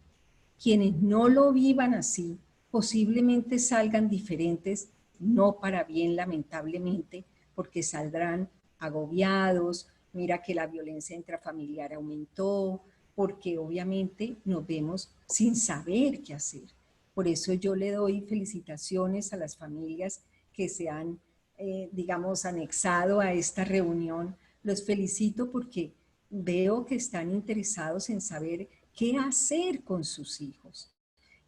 Quienes no lo vivan así, posiblemente salgan diferentes, no para bien lamentablemente, porque saldrán agobiados, mira que la violencia intrafamiliar aumentó, porque obviamente nos vemos sin saber qué hacer. Por eso yo le doy felicitaciones a las familias que se han, digamos, anexado a esta reunión. Los felicito porque veo que están interesados en saber qué hacer con sus hijos,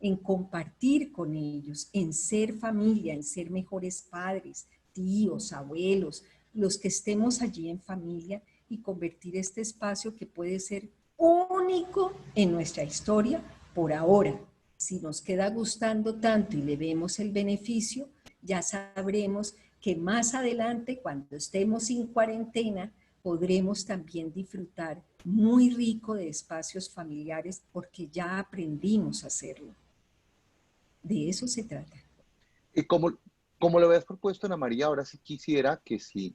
en compartir con ellos, en ser familia, en ser mejores padres, tíos, abuelos, los que estemos allí en familia y convertir este espacio que puede ser único en nuestra historia por ahora. Si nos queda gustando tanto y le vemos el beneficio, ya sabremos que más adelante, cuando estemos sin cuarentena, podremos también disfrutar muy rico de espacios familiares porque ya aprendimos a hacerlo. De eso se trata. Y como lo habías propuesto, Ana María, ahora sí quisiera que si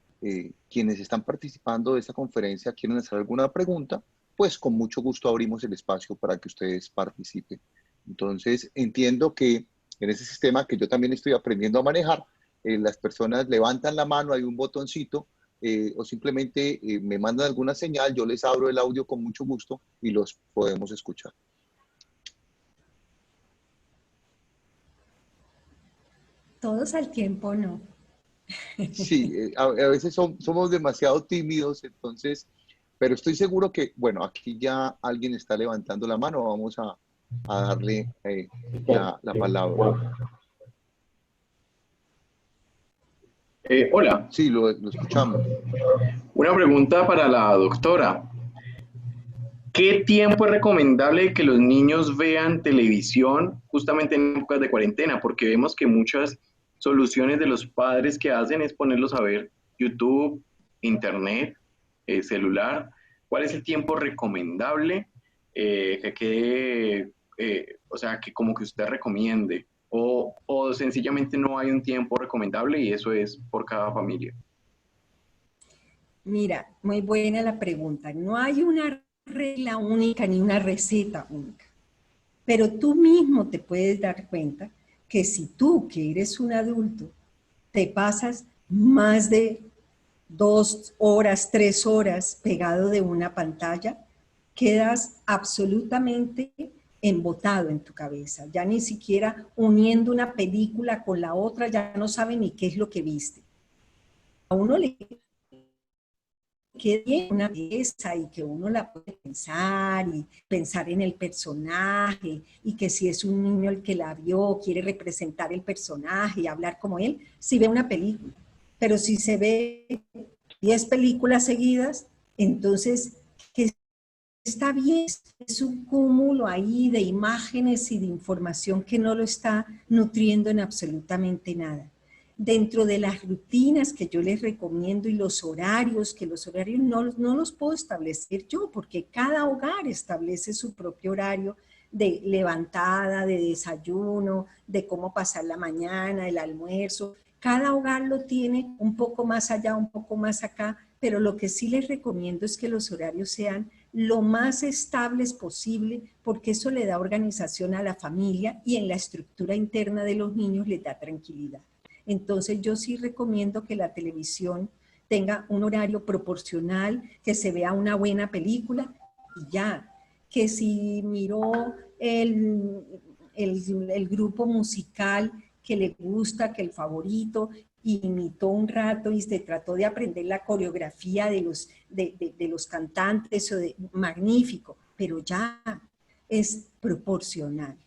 quienes están participando de esta conferencia quieren hacer alguna pregunta, pues con mucho gusto abrimos el espacio para que ustedes participen. Entonces, entiendo que en ese sistema que yo también estoy aprendiendo a manejar, las personas levantan la mano, hay un botoncito, o simplemente me mandan alguna señal, yo les abro el audio con mucho gusto y los podemos escuchar. Todos al tiempo no. Sí, a veces somos demasiado tímidos, entonces, pero estoy seguro que, bueno, aquí ya alguien está levantando la mano, vamos a darle la palabra. Hola, Sí, lo escuchamos. una pregunta para la doctora. ¿Qué tiempo es recomendable que los niños vean televisión justamente en épocas de cuarentena? Porque vemos que muchas soluciones de los padres que hacen es ponerlos a ver YouTube, Internet, celular. ¿Cuál es el tiempo recomendable o sea, que como que usted recomiende? O sencillamente no hay un tiempo recomendable y eso es por cada familia. Mira, muy buena la pregunta. No hay una regla única ni una receta única. Pero tú mismo te puedes dar cuenta que si tú, que eres un adulto, te pasas más de 2 horas, 3 horas pegado de una pantalla, quedas absolutamente embotado en tu cabeza. Ya ni siquiera uniendo una película con la otra, ya no sabe ni qué es lo que viste. A uno le quede bien una pieza y que uno la puede pensar y pensar en el personaje y que si es un niño el que la vio, quiere representar el personaje y hablar como él, si ve una película. Pero si se ve 10 películas seguidas, entonces, ¿qué está bien? Es un cúmulo ahí de imágenes y de información que no lo está nutriendo en absolutamente nada. Dentro de las rutinas que yo les recomiendo y los horarios, que los horarios no los puedo establecer yo, porque cada hogar establece su propio horario de levantada, de desayuno, de cómo pasar la mañana, el almuerzo. Cada hogar lo tiene un poco más allá, un poco más acá, pero lo que sí les recomiendo es que los horarios sean lo más estables posible, porque eso le da organización a la familia y en la estructura interna de los niños les da tranquilidad. Entonces yo sí recomiendo que la televisión tenga un horario proporcional, que se vea una buena película y ya, que si miró el grupo musical que le gusta, que el favorito, y imitó un rato y se trató de aprender la coreografía de los cantantes, magnífico, pero ya es proporcional.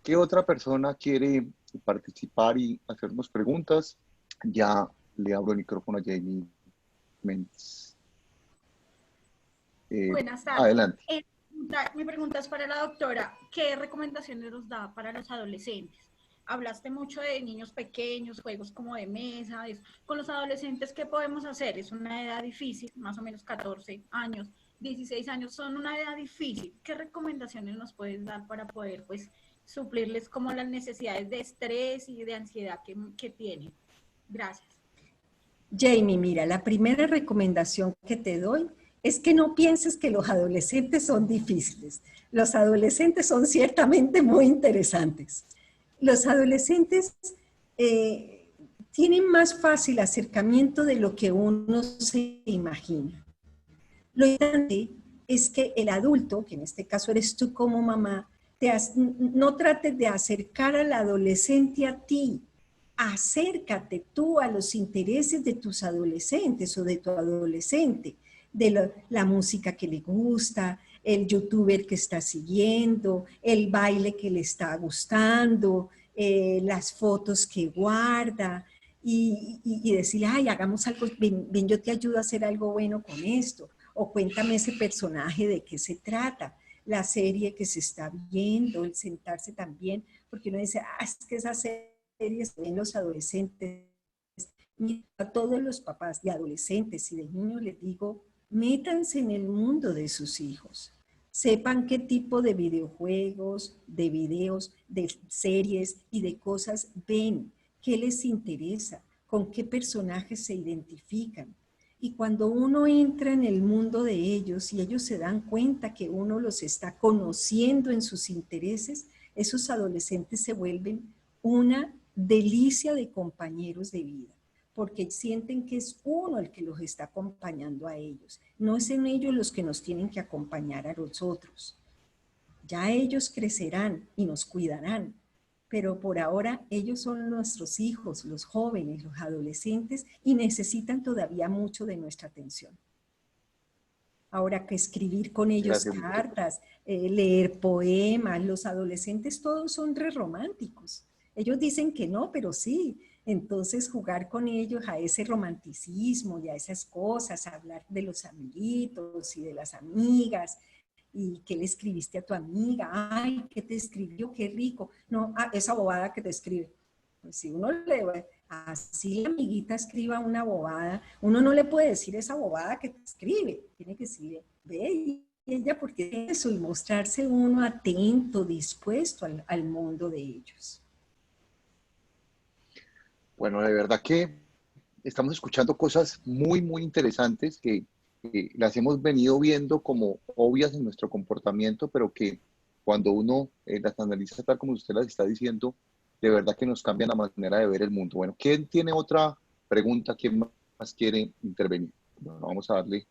¿Qué otra persona quiere participar y hacernos preguntas? Ya le abro el micrófono a Jamie Méndez. Buenas tardes. Adelante. Mi pregunta es para la doctora. ¿Qué recomendaciones nos da para los adolescentes? Hablaste mucho de niños pequeños, juegos como de mesa. Con los adolescentes, ¿qué podemos hacer? Es una edad difícil, más o menos 14 años, 16 años, son una edad difícil. ¿Qué recomendaciones nos puedes dar para poder, pues, suplirles como las necesidades de estrés y de ansiedad que tienen. Gracias. Jamie, mira, la primera recomendación que te doy es que no pienses que los adolescentes son difíciles. Los adolescentes son ciertamente muy interesantes. Los adolescentes tienen más fácil acercamiento de lo que uno se imagina. Lo importante es que el adulto, que en este caso eres tú como mamá, no trates de acercar al adolescente a ti. Acércate tú a los intereses de tus adolescentes o de tu adolescente, de la música que le gusta, el youtuber que está siguiendo, el baile que le está gustando, las fotos que guarda, y decirle, ay, hagamos algo, ven, yo te ayudo a hacer algo bueno con esto, o cuéntame ese personaje de qué se trata, la serie que se está viendo, el sentarse también, porque uno dice, es que esa serie en los adolescentes. Y a todos los papás de adolescentes y de niños les digo, métanse en el mundo de sus hijos. Sepan qué tipo de videojuegos, de videos, de series y de cosas ven, qué les interesa, con qué personajes se identifican. Y cuando uno entra en el mundo de ellos y ellos se dan cuenta que uno los está conociendo en sus intereses, esos adolescentes se vuelven una delicia de compañeros de vida, porque sienten que es uno el que los está acompañando a ellos. No es en ellos los que nos tienen que acompañar a los otros. Ya ellos crecerán y nos cuidarán, pero por ahora ellos son nuestros hijos, los jóvenes, los adolescentes, y necesitan todavía mucho de nuestra atención. Ahora que escribir con ellos cartas, leer poemas, los adolescentes todos son re románticos. Ellos dicen que no, pero sí. Entonces jugar con ellos a ese romanticismo y a esas cosas, a hablar de los amiguitos y de las amigas, y qué le escribiste a tu amiga, ay, qué te escribió, qué rico. No, esa bobada que te escribe. Pues si uno le así la amiguita escriba una bobada, uno no le puede decir esa bobada que te escribe, tiene que decirle, ve ella porque eso, y mostrarse uno atento, dispuesto al mundo de ellos. Bueno, de verdad que estamos escuchando cosas muy, muy interesantes que las hemos venido viendo como obvias en nuestro comportamiento, pero que cuando uno las analiza tal como usted las está diciendo, de verdad que nos cambia la manera de ver el mundo. Bueno, ¿quién tiene otra pregunta? ¿Quién más quiere intervenir? Bueno, vamos a darle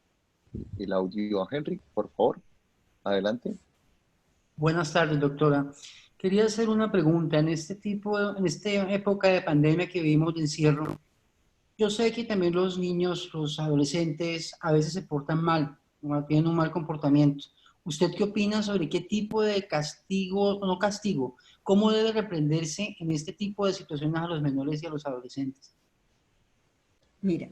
el audio a Henry, por favor. Adelante. Buenas tardes, doctora. Quería hacer una pregunta. En esta época de pandemia que vivimos de encierro, yo sé que también los niños, los adolescentes, a veces se portan mal, tienen un mal comportamiento. ¿Usted qué opina sobre qué tipo de castigo, no castigo, cómo debe reprenderse en este tipo de situaciones a los menores y a los adolescentes? Mira,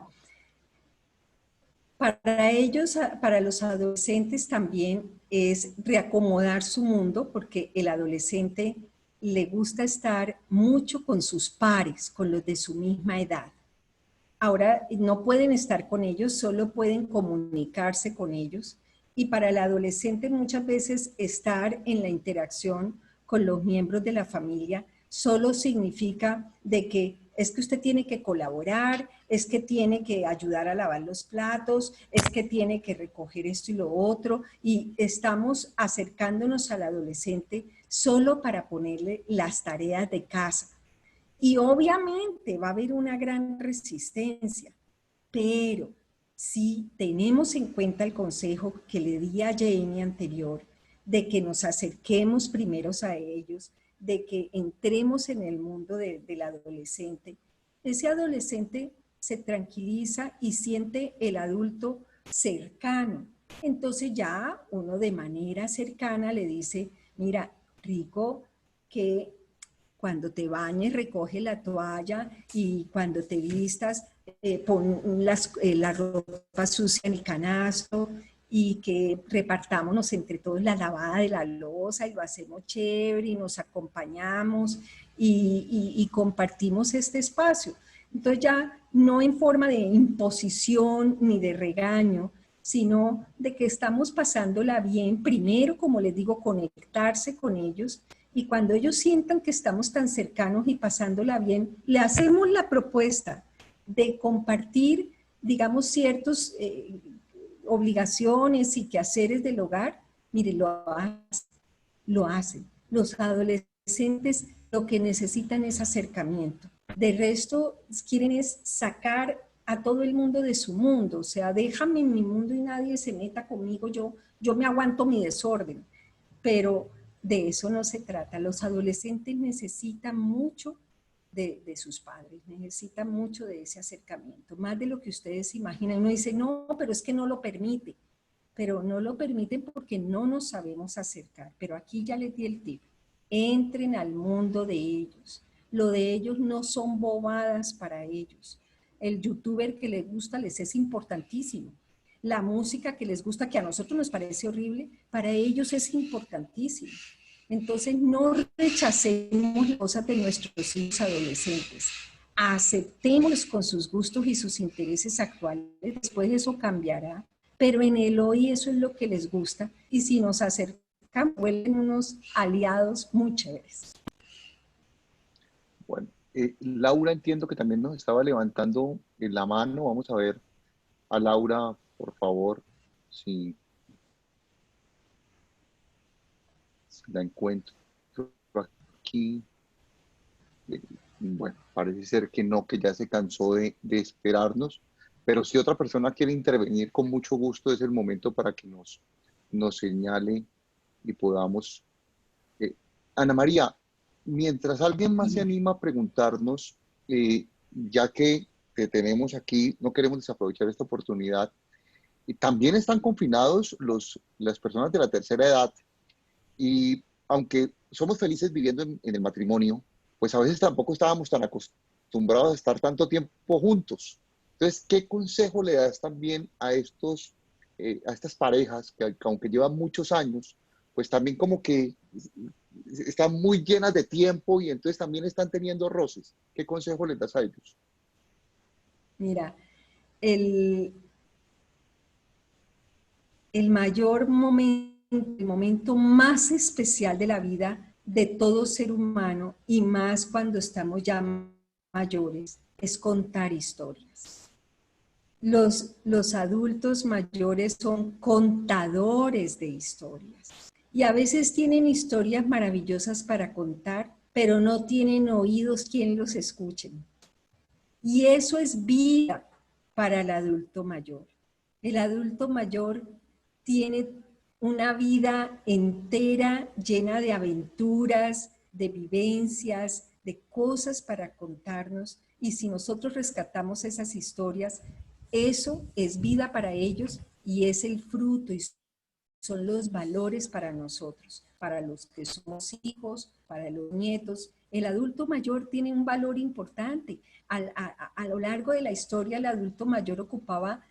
para ellos, para los adolescentes también es reacomodar su mundo, porque el adolescente le gusta estar mucho con sus pares, con los de su misma edad. Ahora no pueden estar con ellos, solo pueden comunicarse con ellos. Y para el adolescente muchas veces estar en la interacción con los miembros de la familia solo significa de que es que usted tiene que colaborar, es que tiene que ayudar a lavar los platos, es que tiene que recoger esto y lo otro, y estamos acercándonos al adolescente solo para ponerle las tareas de casa. Y obviamente va a haber una gran resistencia, pero si tenemos en cuenta el consejo que le di a Jamie anterior, de que nos acerquemos primero a ellos, de que entremos en el mundo del adolescente, ese adolescente se tranquiliza y siente el adulto cercano. Entonces ya uno de manera cercana le dice, mira, rico, que cuando te bañes recoge la toalla y cuando te vistas pon la ropa sucia en el canasto, y que repartámonos entre todos la lavada de la loza y lo hacemos chévere y nos acompañamos y compartimos este espacio. Entonces ya no en forma de imposición ni de regaño, sino de que estamos pasándola bien, primero, como les digo, conectarse con ellos Y cuando ellos sientan que estamos tan cercanos y pasándola bien, le hacemos la propuesta de compartir, digamos, ciertas obligaciones y quehaceres del hogar. Mire, lo hacen. Los adolescentes lo que necesitan es acercamiento. De resto, quieren es sacar a todo el mundo de su mundo. O sea, déjame en mi mundo y nadie se meta conmigo. Yo me aguanto mi desorden. Pero de eso no se trata. Los adolescentes necesitan mucho de sus padres, necesitan mucho de ese acercamiento, más de lo que ustedes imaginan. Uno dice, no, pero es que no lo permite. Pero no lo permiten porque no nos sabemos acercar. Pero aquí ya les di el tip. Entren al mundo de ellos. Lo de ellos no son bobadas para ellos. El youtuber que les gusta les es importantísimo. La música que les gusta, que a nosotros nos parece horrible, para ellos es importantísimo. Entonces no rechacemos las cosas de nuestros hijos adolescentes. Aceptémoslos con sus gustos y sus intereses actuales. Después eso cambiará. Pero en el hoy eso es lo que les gusta. Y si nos acercamos, vuelven unos aliados muy chéveres. Bueno, Laura entiendo que también nos estaba levantando la mano. Vamos a ver a Laura, por favor, si la encuentro aquí. Bueno, parece ser que no, que ya se cansó de esperarnos, pero si otra persona quiere intervenir, con mucho gusto es el momento para que nos señale y podamos. Ana María, mientras alguien más se anima a preguntarnos, ya que te tenemos aquí, no queremos desaprovechar esta oportunidad, y también están confinados las personas de la tercera edad, y aunque somos felices viviendo en el matrimonio, pues a veces tampoco estábamos tan acostumbrados a estar tanto tiempo juntos. Entonces, ¿qué consejo le das también a estas parejas que aunque llevan muchos años, pues también como que están muy llenas de tiempo y entonces también están teniendo roces? ¿Qué consejo les das a ellos? Mira, el mayor momento, el momento más especial de la vida de todo ser humano, y más cuando estamos ya mayores, es contar historias. Los adultos mayores son contadores de historias y a veces tienen historias maravillosas para contar, pero no tienen oídos quien los escuchen. Y eso es vida para el adulto mayor. El adulto mayor tiene una vida entera llena de aventuras, de vivencias, de cosas para contarnos. Y si nosotros rescatamos esas historias, eso es vida para ellos y es el fruto y son los valores para nosotros, para los que somos hijos, para los nietos. El adulto mayor tiene un valor importante. A lo largo de la historia, el adulto mayor ocupaba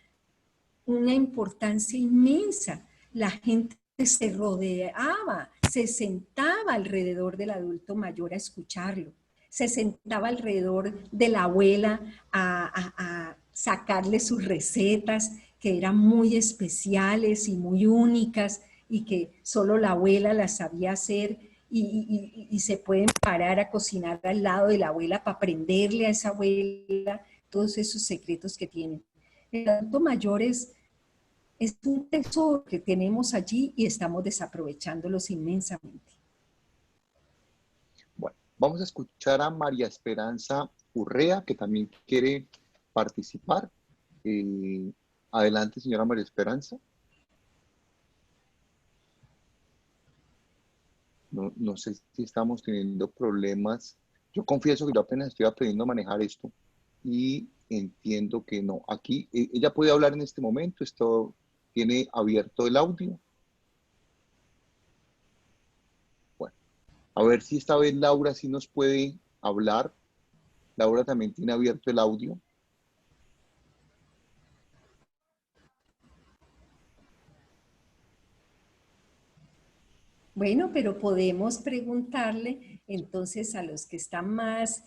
una importancia inmensa. La gente se rodeaba, se sentaba alrededor del adulto mayor a escucharlo, se sentaba alrededor de la abuela a sacarle sus recetas que eran muy especiales y muy únicas y que solo la abuela las sabía hacer, y se pueden parar a cocinar al lado de la abuela para aprenderle a esa abuela todos esos secretos que tienen. El adulto mayor es un tesoro que tenemos allí y estamos desaprovechándolos inmensamente. Bueno, vamos a escuchar a María Esperanza Urrea, que también quiere participar. Adelante, señora María Esperanza. No sé si estamos teniendo problemas. Yo confieso que yo apenas estoy aprendiendo a manejar esto y entiendo que no. Aquí, ella puede hablar en este momento. Esto tiene abierto el audio. Bueno, a ver si esta vez Laura sí nos puede hablar. Laura también tiene abierto el audio. Bueno, pero podemos preguntarle entonces a los que están más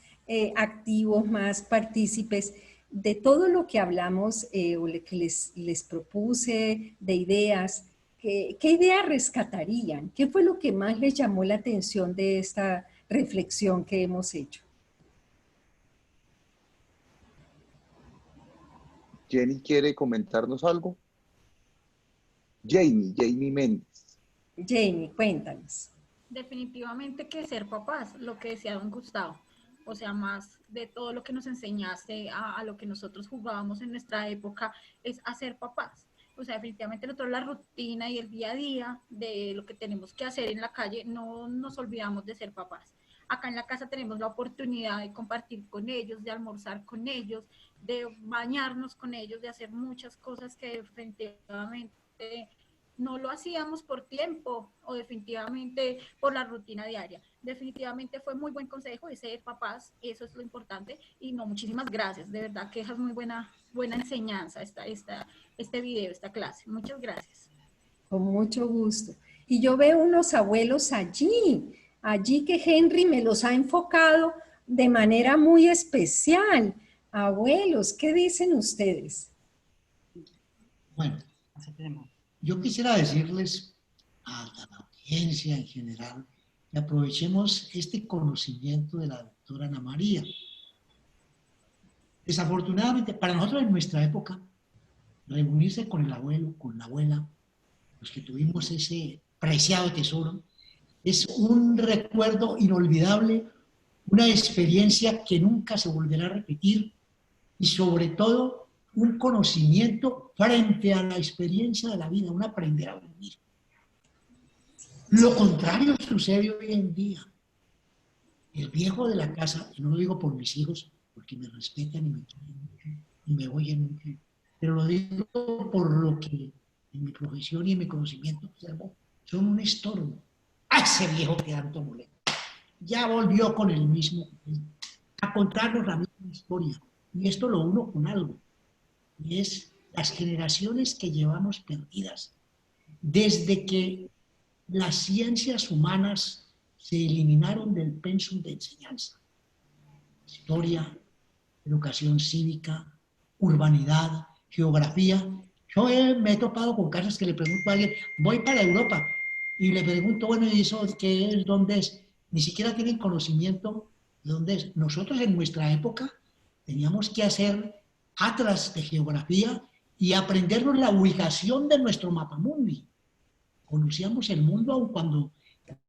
activos, más partícipes, de todo lo que hablamos o que les propuse de ideas, ¿qué idea rescatarían? ¿Qué fue lo que más les llamó la atención de esta reflexión que hemos hecho? ¿Jenny quiere comentarnos algo? Jamie Méndez. Jamie, cuéntanos. Definitivamente que ser papás, lo que decía don Gustavo, o sea, más de todo lo que nos enseñaste a lo que nosotros jugábamos en nuestra época, es a ser papás. O sea, definitivamente nosotros la rutina y el día a día de lo que tenemos que hacer en la calle, no nos olvidamos de ser papás. Acá en la casa tenemos la oportunidad de compartir con ellos, de almorzar con ellos, de bañarnos con ellos, de hacer muchas cosas que definitivamente no lo hacíamos por tiempo o definitivamente por la rutina diaria. Definitivamente fue muy buen consejo ese de papás, eso es lo importante. Y no, muchísimas gracias, de verdad que esa es muy buena enseñanza, este video, esta clase. Muchas gracias. Con mucho gusto. Y yo veo unos abuelos allí que Henry me los ha enfocado de manera muy especial. Abuelos, ¿qué dicen ustedes? Bueno, yo quisiera decirles a la audiencia en general que aprovechemos este conocimiento de la doctora Ana María. Desafortunadamente, para nosotros en nuestra época, reunirse con el abuelo, con la abuela, los que tuvimos ese preciado tesoro, es un recuerdo inolvidable, una experiencia que nunca se volverá a repetir y sobre todo un conocimiento frente a la experiencia de la vida, un aprender a vivir. Lo contrario sucede hoy en día. El viejo de la casa, y no lo digo por mis hijos, porque me respetan y me quieren mucho, y me oyen mucho, pero lo digo por lo que en mi profesión y en mi conocimiento observo, son un estorbo. ¡Ah, ese viejo que tanto molesta! Ya volvió con el mismo, a contarnos la misma historia. Y esto lo uno con algo, y es las generaciones que llevamos perdidas. Desde que las ciencias humanas se eliminaron del pensum de enseñanza. Historia, educación cívica, urbanidad, geografía. Yo me he topado con casos que le pregunto a alguien, voy para Europa, y le pregunto, bueno, ¿y eso qué es? ¿Dónde es? Ni siquiera tienen conocimiento de dónde es. Nosotros en nuestra época teníamos que hacer atlas de geografía y aprendernos la ubicación de nuestro mapamundi. Conocíamos el mundo aun cuando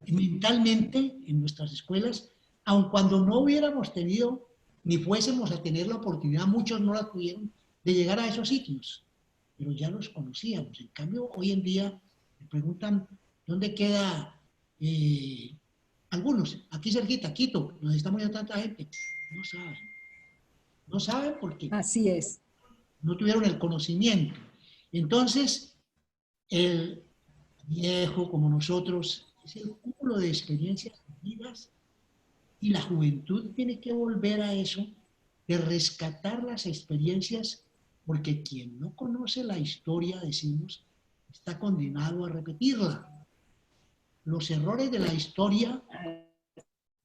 mentalmente en nuestras escuelas, aun cuando no hubiéramos tenido ni fuésemos a tener la oportunidad, muchos no la tuvieron, de llegar a esos sitios, pero ya los conocíamos. En cambio, hoy en día me preguntan dónde queda algunos, aquí cerquita, Quito, donde está muriendo tanta gente. No saben. No saben porque Así es. no tuvieron el conocimiento. Entonces, el viejo como nosotros es el cúmulo de experiencias vividas y la juventud tiene que volver a eso, de rescatar las experiencias, porque quien no conoce la historia, decimos, está condenado a repetirla. Los errores de la historia,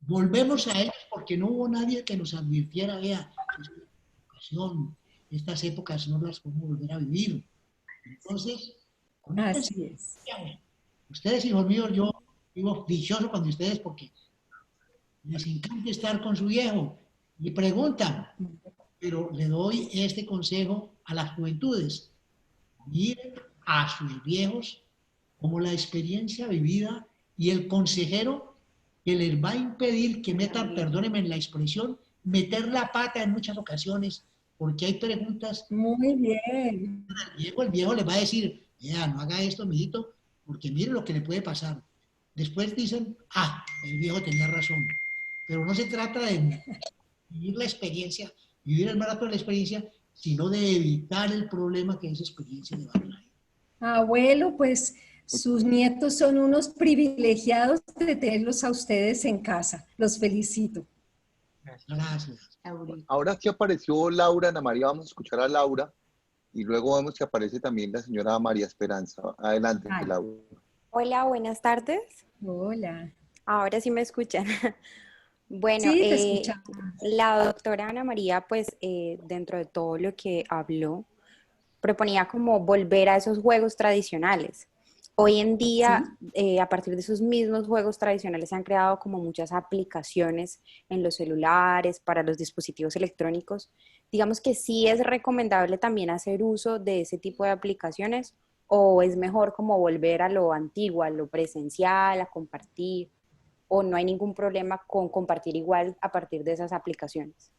volvemos a ellos porque no hubo nadie que nos advirtiera, vea, estas épocas no las podemos volver a vivir. Entonces, así es. Ustedes, hijos míos, yo vivo dichoso con ustedes porque les encanta estar con su viejo y preguntan, pero le doy este consejo a las juventudes: miren a sus viejos como la experiencia vivida y el consejero que les va a impedir que metan, perdónenme en la expresión, meter la pata en muchas ocasiones, porque hay preguntas. Muy bien. El viejo le va a decir, ya, no haga esto, mijito, porque mire lo que le puede pasar. Después dicen, el viejo tenía razón. Pero no se trata de vivir la experiencia, vivir el maratón de la experiencia, sino de evitar el problema que esa experiencia le va a traer. Abuelo, pues sus nietos son unos privilegiados de tenerlos a ustedes en casa. Los felicito. Gracias. Ahora que apareció Laura, Ana María, vamos a escuchar a Laura y luego vemos que aparece también la señora María Esperanza. Adelante, Laura. Hola, buenas tardes. Hola. Ahora sí me escuchan. Bueno, sí, te escuchamos. La doctora Ana María, pues dentro de todo lo que habló, proponía como volver a esos juegos tradicionales. Hoy en día, ¿sí? a partir de esos mismos juegos tradicionales, se han creado como muchas aplicaciones en los celulares, para los dispositivos electrónicos. Digamos que sí es recomendable también hacer uso de ese tipo de aplicaciones, o es mejor como volver a lo antiguo, a lo presencial, a compartir, o no hay ningún problema con compartir igual a partir de esas aplicaciones.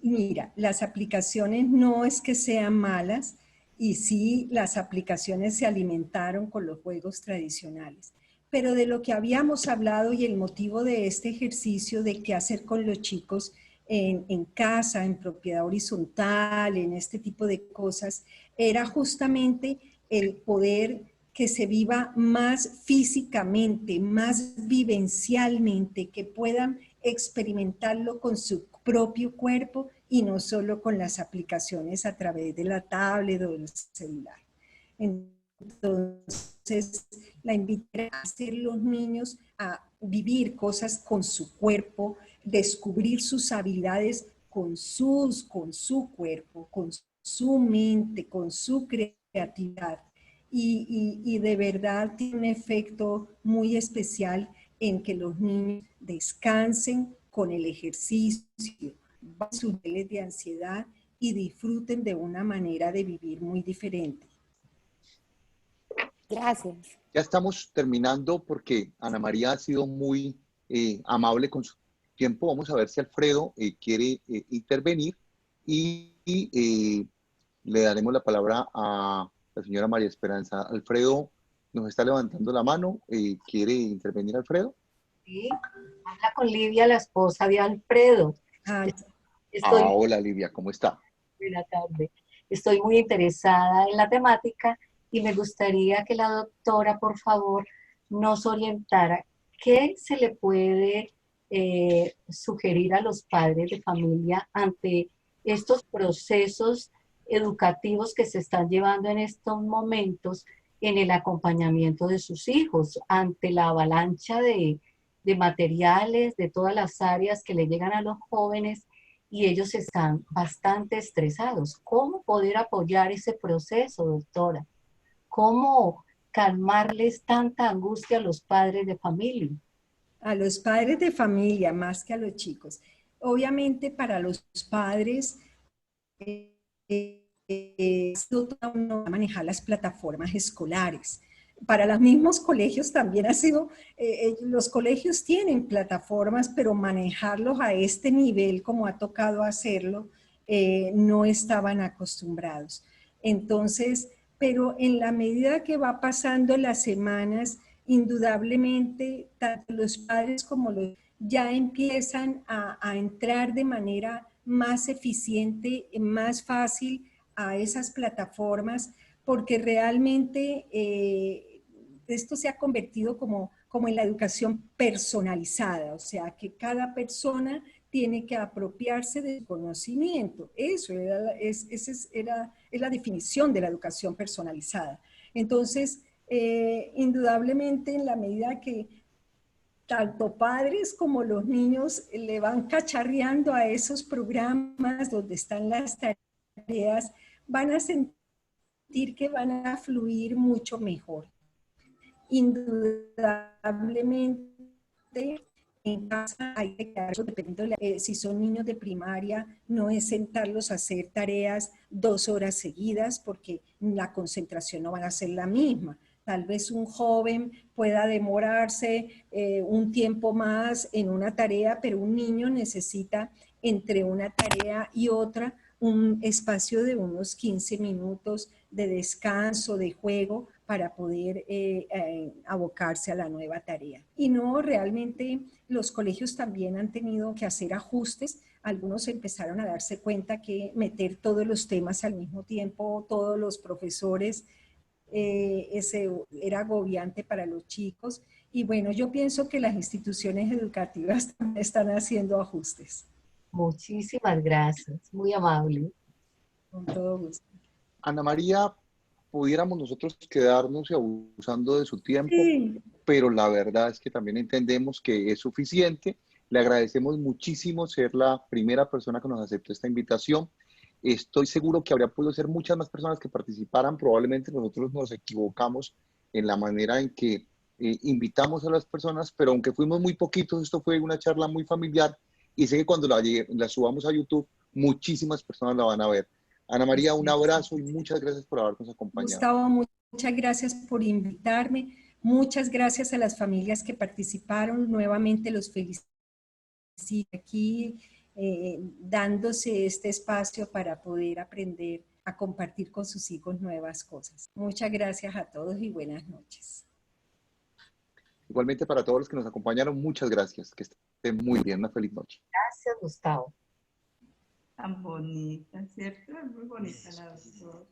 Mira, las aplicaciones no es que sean malas, y sí, las aplicaciones se alimentaron con los juegos tradicionales. Pero de lo que habíamos hablado y el motivo de este ejercicio de qué hacer con los chicos en casa, en propiedad horizontal, en este tipo de cosas, era justamente el poder que se viva más físicamente, más vivencialmente, que puedan experimentarlo con su propio cuerpo y no solo con las aplicaciones a través de la tablet o del celular. Entonces, la invité a hacer los niños a vivir cosas con su cuerpo, descubrir sus habilidades con su cuerpo, con su mente, con su creatividad. Y de verdad tiene un efecto muy especial en que los niños descansen con el ejercicio, bajen sus niveles de ansiedad y disfruten de una manera de vivir muy diferente. Gracias. Ya estamos terminando porque Ana María ha sido muy amable con su tiempo. Vamos a ver si Alfredo quiere intervenir y le daremos la palabra a la señora María Esperanza. Alfredo nos está levantando la mano. ¿Quiere intervenir, Alfredo? Sí, habla con Livia, la esposa de Alfredo. Ah, Estoy, Hola Livia, ¿cómo está? buena tarde. Estoy muy interesada en la temática y me gustaría que la doctora, por favor, nos orientara qué se le puede sugerir a los padres de familia ante estos procesos educativos que se están llevando en estos momentos en el acompañamiento de sus hijos, ante la avalancha de materiales de todas las áreas que le llegan a los jóvenes y ellos están bastante estresados. ¿Cómo poder apoyar ese proceso, doctora? ¿Cómo calmarles tanta angustia a los padres de familia? a los padres de familia más que a los chicos. Obviamente para los padres no manejar las plataformas escolares. Para los mismos colegios también ha sido, los colegios tienen plataformas, pero manejarlos a este nivel como ha tocado hacerlo, no estaban acostumbrados. Entonces, pero en la medida que va pasando las semanas, indudablemente, tanto los padres como los ya empiezan a entrar de manera más eficiente, más fácil a esas plataformas, porque realmente esto se ha convertido como en la educación personalizada, o sea, que cada persona tiene que apropiarse del conocimiento. Eso es la definición de la educación personalizada. Entonces, indudablemente, en la medida que tanto padres como los niños le van cacharreando a esos programas donde están las tareas, van a sentir que van a fluir mucho mejor. Indudablemente, en casa hay que quedar, dependiendo si son niños de primaria, no es sentarlos a hacer tareas 2 horas seguidas porque la concentración no va a ser la misma. Tal vez un joven pueda demorarse un tiempo más en una tarea, pero un niño necesita entre una tarea y otra un espacio de unos 15 minutos de descanso, de juego, para poder abocarse a la nueva tarea. Y no, realmente los colegios también han tenido que hacer ajustes. Algunos empezaron a darse cuenta que meter todos los temas al mismo tiempo, todos los profesores, ese era agobiante para los chicos. Y bueno, yo pienso que las instituciones educativas también están haciendo ajustes. Muchísimas gracias, muy amable. Con todo gusto. Ana María, pudiéramos nosotros quedarnos abusando de su tiempo, Sí. pero la verdad es que también entendemos que es suficiente. Le agradecemos muchísimo ser la primera persona que nos aceptó esta invitación. Estoy seguro que habría podido ser muchas más personas que participaran. Probablemente nosotros nos equivocamos en la manera en que invitamos a las personas, pero aunque fuimos muy poquitos, esto fue una charla muy familiar y sé que cuando la subamos a YouTube, muchísimas personas la van a ver. Ana María, un abrazo y muchas gracias por habernos acompañado. Gustavo, muchas gracias por invitarme. Muchas gracias a las familias que participaron. Nuevamente los felicito aquí, dándose este espacio para poder aprender a compartir con sus hijos nuevas cosas. Muchas gracias a todos y buenas noches. Igualmente para todos los que nos acompañaron, muchas gracias. Que estén muy bien. Una feliz noche. Gracias, Gustavo. Tan bonita, ¿cierto? Es muy bonita la doctora.